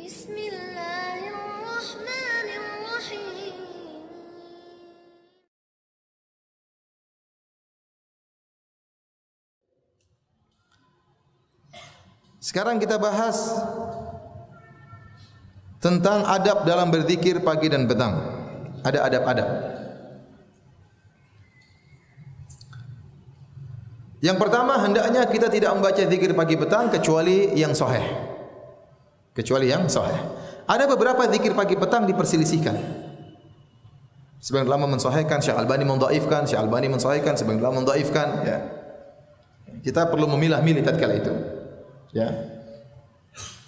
Bismillahirrahmanirrahim. Sekarang kita bahas tentang adab dalam berzikir pagi dan petang. Ada adab-adab. Yang pertama, hendaknya kita tidak membaca zikir pagi petang kecuali yang sahih. Kecuali yang sahih. Ada beberapa zikir pagi petang diperselisihkan. Sebagian ulama mensahihkan, Syekh Albani mendhaifkan, Syekh Albani mensahihkan, sebagian ulama mendhaifkan, ya. Kita perlu memilah-milih tatkala itu. Ya.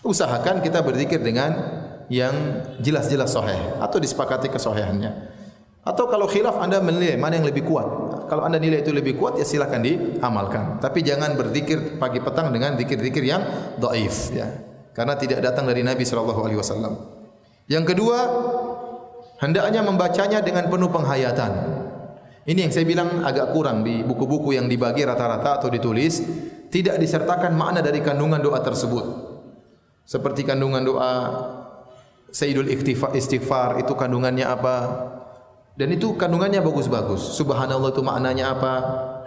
Usahakan kita berzikir dengan yang jelas-jelas sahih atau disepakati kesahihannya. Atau kalau khilaf Anda menilai mana yang lebih kuat. Kalau Anda nilai itu lebih kuat, ya silakan diamalkan. Tapi jangan berzikir pagi petang dengan zikir-zikir yang dhaif, ya. Karena tidak datang dari Nabi sallallahu alaihi wasallam. Yang kedua, hendaknya membacanya dengan penuh penghayatan. Ini yang saya bilang agak kurang di buku-buku yang dibagi rata-rata atau ditulis, tidak disertakan makna dari kandungan doa tersebut. Seperti kandungan doa Sayyidul Istighfar, itu kandungannya apa? Dan itu kandungannya bagus-bagus. Subhanallah itu maknanya apa?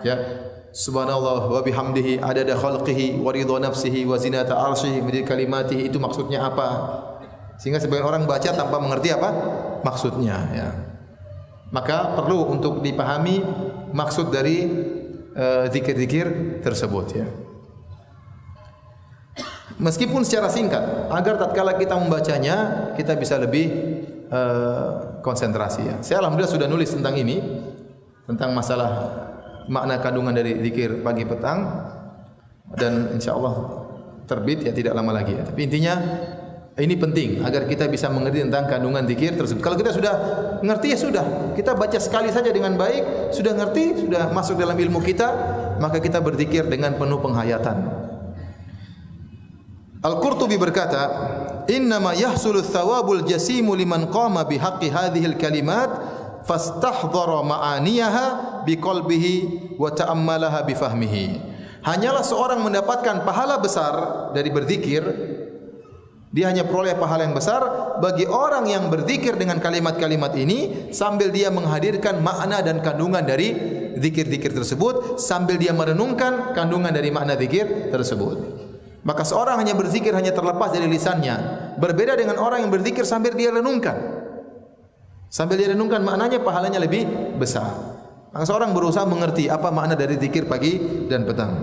Ya. Subhanallah wa bihamdihi adada khalqihi wa ridha nafsihi wa zinata arsyihi min kalimatihi, itu maksudnya apa? Sehingga sebagian orang baca tanpa mengerti apa maksudnya, ya. Maka perlu untuk dipahami maksud dari zikir-zikir tersebut, ya. Meskipun secara singkat, agar tatkala kita membacanya kita bisa lebih konsentrasi, ya. Saya alhamdulillah sudah nulis tentang ini, tentang masalah makna kandungan dari zikir pagi petang, dan insyaallah terbit ya tidak lama lagi, ya. Tapi intinya ini penting agar kita bisa mengerti tentang kandungan zikir tersebut. Kalau kita sudah mengerti, ya sudah, kita baca sekali saja dengan baik, sudah ngerti, sudah masuk dalam ilmu kita, maka kita berzikir dengan penuh penghayatan. Al-Qurtubi berkata, "Innama yahsulu thawabul jasimu liman qama bihaqqi hadhil kalimat fastahdhara ma'aniyaha biqalbihi wa ta'ammalaha bifahmihi." Hanyalah seorang mendapatkan pahala besar dari berzikir, dia hanya peroleh pahala yang besar bagi orang yang berzikir dengan kalimat-kalimat ini sambil dia menghadirkan makna dan kandungan dari zikir-zikir tersebut, sambil dia merenungkan kandungan dari makna zikir tersebut. Maka seorang hanya berzikir hanya terlepas dari lisannya, berbeda dengan orang yang berzikir sambil dia renungkan. Sambil dia renungkan maknanya, pahalanya lebih besar. Maka seorang berusaha mengerti apa makna dari zikir pagi dan petang.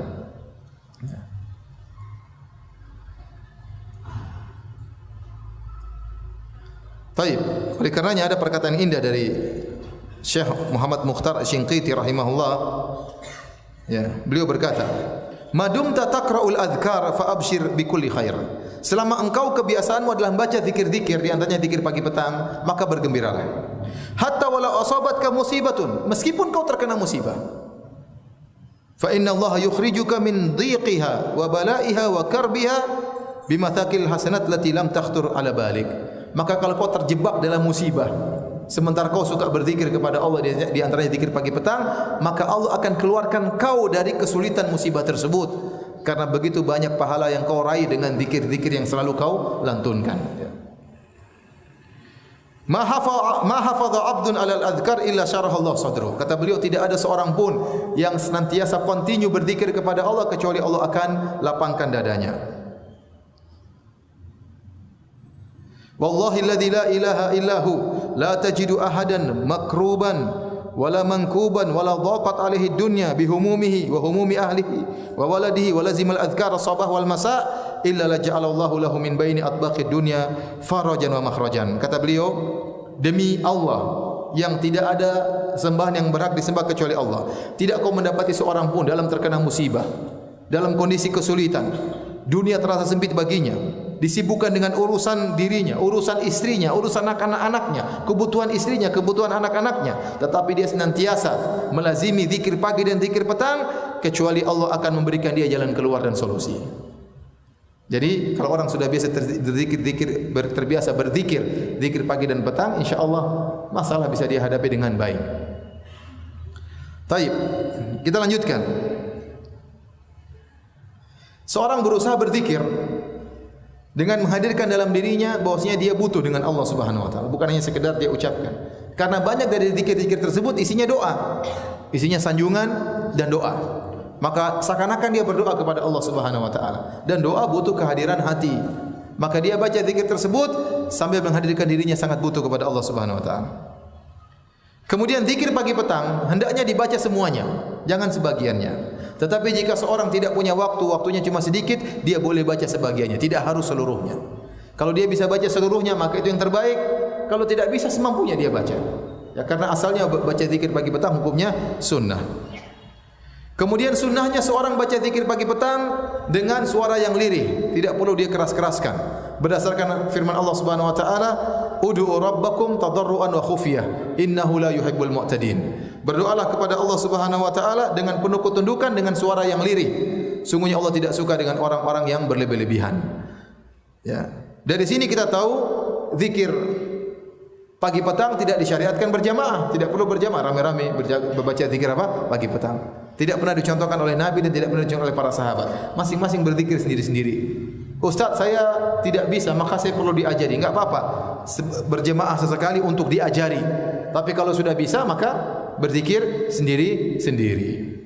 Baik, oleh karenanya ada perkataan indah dari Syekh Muhammad Mukhtar Asy-Shinqiti rahimahullah. Ya, beliau berkata, "Madumta taqra'ul adhkar fa abshir bi kulli khair." Selama engkau kebiasaanmu adalah membaca zikir-zikir, di antaranya zikir pagi petang, maka bergembiralah. Hatta wala asabatka musibatun, meskipun kau terkena musibah. Fa inna Allah yukhrijuka min dhiqiha wa balaiha wa karbiha bimathaqil hasanat lati lam takhtur ala balik. Maka kalau kau terjebak dalam musibah, sementara kau suka berzikir kepada Allah di antaranya zikir pagi petang, maka Allah akan keluarkan kau dari kesulitan musibah tersebut, karena begitu banyak pahala yang kau raih dengan zikir-zikir yang selalu kau lantunkan. Ma hafadha 'abdun 'alal adhkar illa syaraha Allah sadruhu. Kata beliau, tidak ada seorang pun yang senantiasa continue berzikir kepada Allah kecuali Allah akan lapangkan dadanya. Wallahi alladzi la ilaha illahu la tajidu ahadan makruban wala mankuban wala dhaqat alaihi dunya bihumumihi wa humumi ahlihi wa waladihi wa lazimal adhkara sabah wal masa illa la ja'alallahu lahu min baini atbaqid dunya farajan wa makhrajan. Kata beliau, demi Allah yang tidak ada sembahan yang berhak disembah kecuali Allah, tidak kau mendapati seorang pun dalam terkena musibah, dalam kondisi kesulitan, dunia terasa sempit baginya, disibukkan dengan urusan dirinya, urusan istrinya, urusan anak-anaknya, kebutuhan istrinya, kebutuhan anak-anaknya, tetapi dia senantiasa melazimi zikir pagi dan zikir petang, kecuali Allah akan memberikan dia jalan keluar dan solusi. Jadi kalau orang sudah biasa terbiasa berzikir zikir pagi dan petang, insyaallah masalah bisa dia hadapi dengan baik. Baik, kita lanjutkan. Seorang berusaha berzikir, dengan menghadirkan dalam dirinya bahwasanya dia butuh dengan Allah Subhanahu wa taala, bukan hanya sekedar dia ucapkan. Karena banyak dari zikir-zikir tersebut isinya doa, isinya sanjungan dan doa. Maka seakan-akan dia berdoa kepada Allah Subhanahu wa taala, dan doa butuh kehadiran hati. Maka dia baca zikir tersebut sambil menghadirkan dirinya sangat butuh kepada Allah Subhanahu wa taala. Kemudian zikir pagi petang hendaknya dibaca semuanya, jangan sebagiannya. Tetapi jika seorang tidak punya waktu, waktunya cuma sedikit, dia boleh baca sebagiannya, tidak harus seluruhnya. Kalau dia bisa baca seluruhnya, maka itu yang terbaik. Kalau tidak bisa, semampunya dia baca. Ya, karena asalnya baca zikir pagi petang hukumnya sunnah. Kemudian sunnahnya seorang baca zikir pagi petang dengan suara yang lirih, tidak perlu dia keras-keraskan. Berdasarkan firman Allah Subhanahu wa taala, "Ud'u rabbakum tadarruan wa khufyah, innahu la yuhibbul mu'tadin." Berdoalah kepada Allah Subhanahu wa taala dengan penuh ketundukan dengan suara yang lirih. Sungguhnya Allah tidak suka dengan orang-orang yang berlebih-lebihan. Ya. Dari sini kita tahu zikir pagi petang tidak disyariatkan berjamaah, tidak perlu berjamaah rame-rame membaca zikir apa? Pagi petang. Tidak pernah dicontohkan oleh Nabi dan tidak pernah dicontohkan oleh para sahabat. Masing-masing berzikir sendiri-sendiri. Ustaz, saya tidak bisa, maka saya perlu diajari. Enggak apa-apa. Berjamaah sesekali untuk diajari. Tapi kalau sudah bisa, maka berzikir sendiri-sendiri.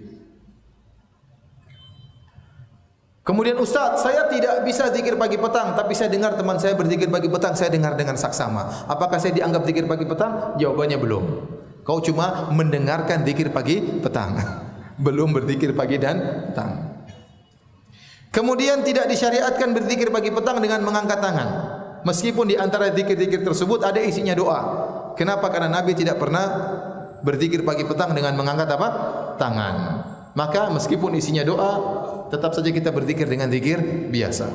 Kemudian, Ustaz, saya tidak bisa zikir pagi petang, tapi saya dengar teman saya berzikir pagi petang, saya dengar dengan saksama. Apakah saya dianggap zikir pagi petang? Jawabannya belum. Kau cuma mendengarkan zikir pagi petang. Belum berzikir pagi dan petang. Kemudian tidak disyariatkan berzikir pagi petang dengan mengangkat tangan. Meskipun di antara zikir-zikir tersebut ada isinya doa. Kenapa? Karena Nabi tidak pernah berzikir pagi petang dengan mengangkat apa? Tangan. Maka meskipun isinya doa, tetap saja kita berzikir dengan zikir biasa.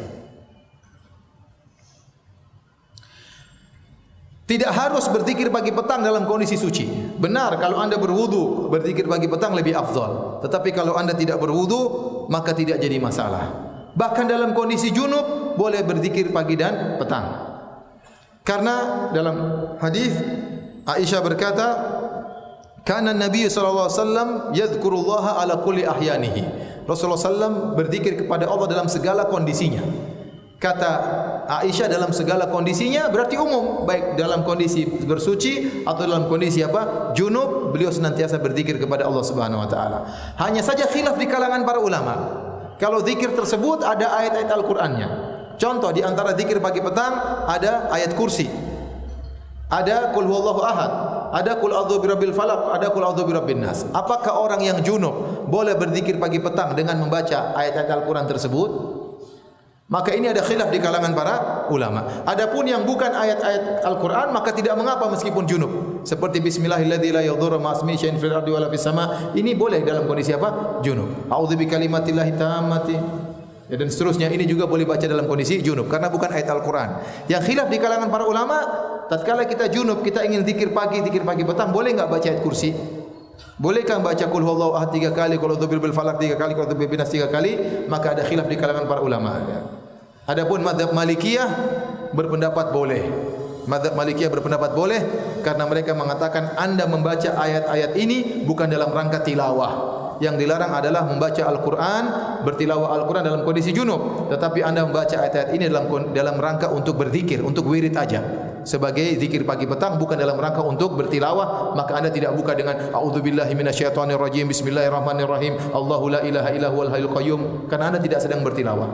Tidak harus berzikir pagi petang dalam kondisi suci. Benar kalau Anda berwudu, berzikir pagi petang lebih afdal. Tetapi kalau Anda tidak berwudu, maka tidak jadi masalah. Bahkan dalam kondisi junub boleh berzikir pagi dan petang. Karena dalam hadis Aisyah berkata, "Kana Nabi sallallahu alaihi wasallam yadhkurullaha ala kulli ahyanihi." Rasulullah sallam berzikir kepada Allah dalam segala kondisinya. Kata Aisyah dalam segala kondisinya berarti umum, baik dalam kondisi bersuci atau dalam kondisi apa? Junub, beliau senantiasa berzikir kepada Allah Subhanahu wa taala. Hanya saja khilaf di kalangan para ulama. Kalau zikir tersebut ada ayat-ayat Al-Qur'annya. Contoh di antara zikir pagi petang ada ayat kursi. Ada qul huwallahu ahad, ada qul a'udzu birabbil falaq, ada qul a'udzu birabbin nas. Apakah orang yang junub boleh berzikir pagi petang dengan membaca ayat-ayat Al-Qur'an tersebut? Maka ini ada khilaf di kalangan para ulama. Adapun yang bukan ayat-ayat Al-Qur'an maka tidak mengapa meskipun junub. Seperti bismillahilladzi la yadhurru ma'asmihi syai'un fil ardi wala fis sama'. Ini boleh dalam kondisi apa? Junub. A'udzu bikalimatillahi tammati. Ya, dan seterusnya ini juga boleh baca dalam kondisi junub karena bukan ayat Al-Qur'an. Yang khilaf di kalangan para ulama, tatkala kita junub, kita ingin zikir pagi petang, boleh enggak baca ayat kursi? Bolehkah baca qul huwallahu ahad 3 kali, qul a'udzu birabbil falaq 3 kali, qul a'udzu birabbin nas 3 kali? Maka ada khilaf di kalangan para ulama. Adapun mazhab Malikiyah berpendapat boleh. Mazhab Malikiyah berpendapat boleh karena mereka mengatakan Anda membaca ayat-ayat ini bukan dalam rangka tilawah. Yang dilarang adalah membaca Al-Qur'an, bertilawah Al-Qur'an dalam kondisi junub, tetapi Anda membaca ayat-ayat ini dalam rangka untuk berzikir, untuk wirid aja. Sebagai zikir pagi petang, bukan dalam rangka untuk bertilawah, maka Anda tidak buka dengan a'udzubillahi minasyaitonir rajim, bismillahirrahmanirrahim, Allahu la ilaha illa huwal hayyul qayyum, karena Anda tidak sedang bertilawah.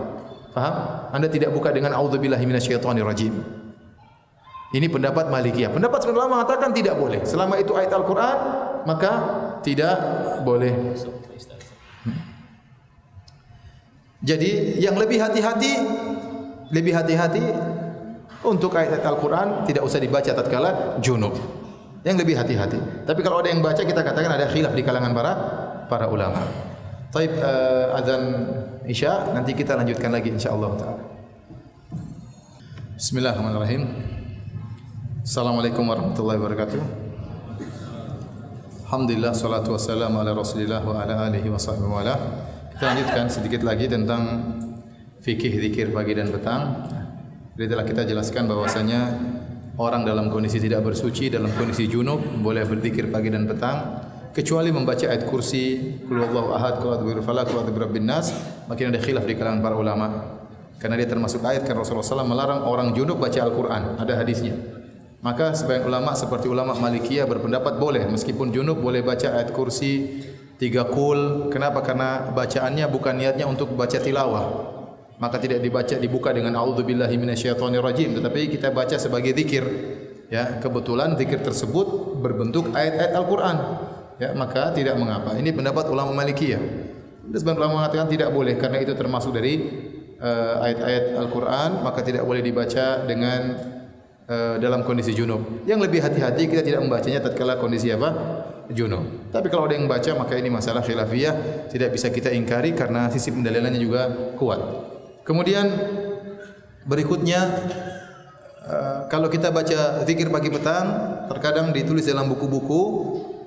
Faham? Anda tidak buka dengan a'udzubillahi minasyaitonir rajim. Ini pendapat Malikiyah. Pendapat sebagian ulama mengatakan tidak boleh. Selama itu ayat Al-Qur'an, maka tidak boleh. Jadi yang lebih hati-hati untuk ayat Al-Quran tidak usah dibaca tatkala junub. Yang lebih hati-hati. Tapi kalau ada yang baca, kita katakan ada khilaf di kalangan para ulama. Taib, azan Isya, nanti kita lanjutkan lagi insyaallah taala. Bismillahirrahmanirrahim. Assalamualaikum warahmatullahi wabarakatuh. Alhamdulillah, salatu wassalamu ala Rasulillah wa ala alihi wa sahbihi wa ala. Kita lanjutkan sedikit lagi tentang fikih zikir pagi dan petang. Jadi telah kita jelaskan bahwasanya orang dalam kondisi tidak bersuci, dalam kondisi junub boleh berzikir pagi dan petang kecuali membaca ayat kursi, qul huwallahu ahad, qul a'udzu birabbil falaq, qul a'udzu birabbin nas. Makin ada khilaf di kalangan para ulama. Karena dia termasuk ayat kan Rasulullah SAW melarang orang junub baca Al-Quran. Ada hadisnya. Maka sebagian ulama seperti ulama Malikiyah berpendapat boleh meskipun junub boleh baca ayat kursi 3 kul. Kenapa? Karena bacaannya bukan niatnya untuk baca tilawah. Maka tidak dibuka dengan a'udzubillahi minasyaitonirrajim, tetapi kita baca sebagai zikir. Ya, kebetulan zikir tersebut berbentuk ayat-ayat Al-Qur'an. Ya, maka tidak mengapa. Ini pendapat ulama Malikiyah. Sebagian ulama mengatakan tidak boleh karena itu termasuk dari ayat-ayat Al-Qur'an, maka tidak boleh dibaca dengan dalam kondisi junub. Yang lebih hati-hati kita tidak membacanya tatkala kondisi apa? Junub. Tapi kalau ada yang baca maka ini masalah khilafiyah, tidak bisa kita ingkari karena sisi pendalilannya juga kuat. Kemudian berikutnya kalau kita baca zikir pagi petang terkadang ditulis dalam buku-buku,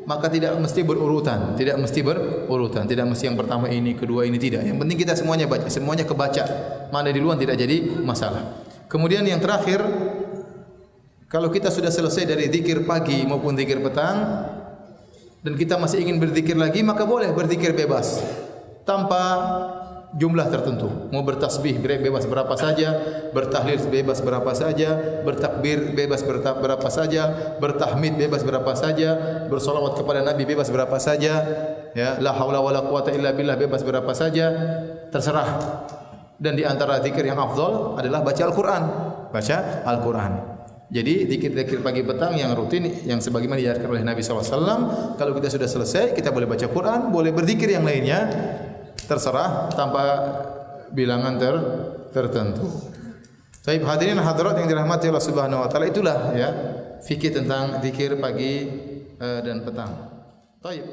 maka tidak mesti berurutan, tidak mesti yang pertama ini, kedua ini, tidak. Yang penting kita semuanya baca, semuanya kebaca. Mana di luar tidak jadi masalah. Kemudian yang terakhir, kalau kita sudah selesai dari zikir pagi maupun zikir petang dan kita masih ingin berzikir lagi, maka boleh berzikir bebas tanpa jumlah tertentu. Mau bertasbih bebas berapa saja, bertahlil bebas berapa saja, bertakbir bebas berapa saja, bertahmid bebas berapa saja, bersolawat kepada Nabi bebas berapa saja, ya, la haula wala quwata illa billah bebas berapa saja, terserah. Dan di antara zikir yang afdal adalah baca Al-Qur'an. Baca Al-Qur'an. Jadi zikir-zikir pagi petang yang rutin yang sebagaimana diajarkan oleh Nabi SAW, kalau kita sudah selesai, kita boleh baca Quran, boleh berzikir yang lainnya, terserah tanpa bilangan tertentu. Baik hadirin hadirat yang dirahmati Allah Subhanahu wa taala, itulah ya fikih tentang zikir pagi dan petang. Baik.